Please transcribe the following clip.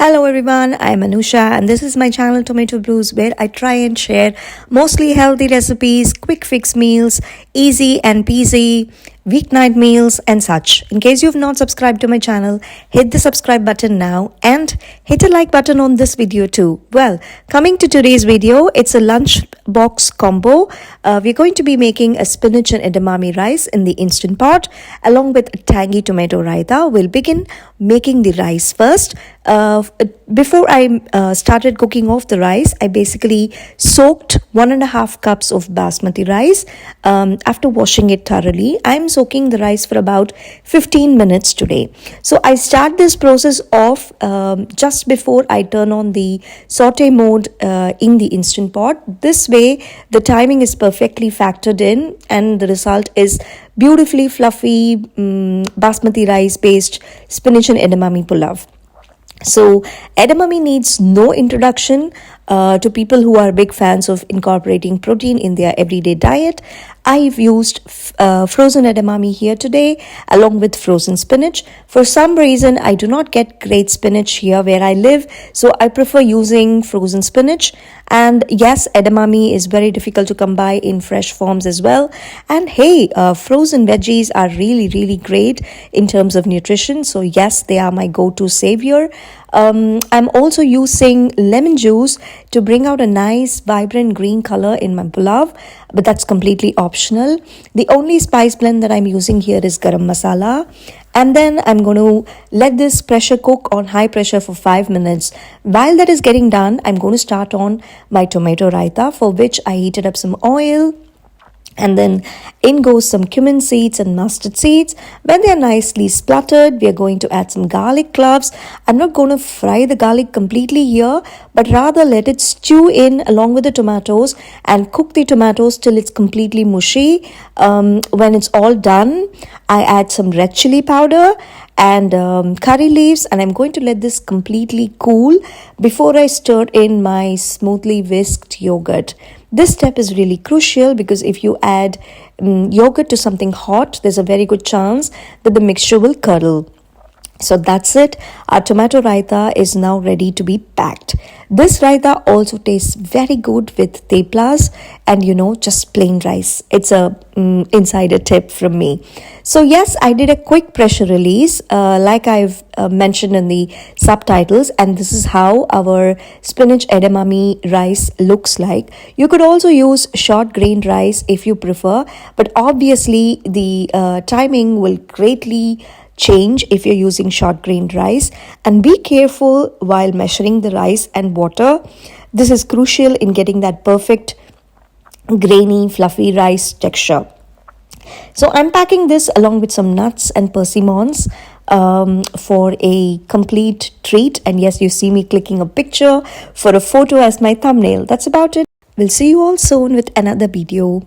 Hello everyone, I'm Anusha and this is my channel Tomato Blues, where I try and share mostly healthy recipes, quick fix meals, easy and peasy weeknight meals and such. In case you have not subscribed to my channel, hit the subscribe button now and hit a like button on this video too. Well, coming to today's video, it's a lunchbox combo. We're going to be making a spinach and edamame rice in the instant pot along with a tangy tomato raita. We'll begin making the rice first. Before I started cooking off the rice, I basically soaked 1.5 cups of basmati rice. After washing it thoroughly, I'm soaking the rice for about 15 minutes today. So I start this process off just before I turn on the saute mode in the instant pot. This way the timing is perfectly factored in and the result is beautifully fluffy basmati rice based spinach and edamame pulav. So edamame needs no introduction to people who are big fans of incorporating protein in their everyday diet. I've used frozen edamame here today along with frozen spinach. For some reason, I do not get great spinach here where I live, so I prefer using frozen spinach. And yes, edamame is very difficult to come by in fresh forms as well. And hey, frozen veggies are really great in terms of nutrition. So yes, they are my go-to savior. I'm also using lemon juice to bring out a nice vibrant green color in my pulav, but that's completely optional. The only spice blend that I'm using here is garam masala. And then I'm going to let this pressure cook on high pressure for 5 minutes. While that is getting done, I'm going to start on my tomato raita, for which I heated up some oil. And then in goes some cumin seeds and mustard seeds. When they are nicely spluttered, we are going to add some garlic cloves. I'm not going to fry the garlic completely here, but rather let it stew in along with the tomatoes and cook the tomatoes till it's completely mushy. When it's all done, I add some red chili powder and curry leaves, and I'm going to let this completely cool before I stir in my smoothly whisked yogurt. This step is really crucial because if you add yogurt to something hot, there's a very good chance that the mixture will curdle. So that's it. Our tomato raita is now ready to be packed. This raita also tastes very good with teplas and just plain rice. It's a insider tip from me. So yes, I did a quick pressure release like I've mentioned in the subtitles, and this is how our spinach edamame rice looks like. You could also use short grained rice if you prefer, but obviously the timing will greatly change if you're using short grained rice. And be careful while measuring the rice and water. This is crucial in getting that perfect grainy fluffy rice texture. So I'm packing this along with some nuts and persimmons for a complete treat. And yes, you see me clicking a picture for a photo as my thumbnail. That's about it. We'll see you all soon with another video.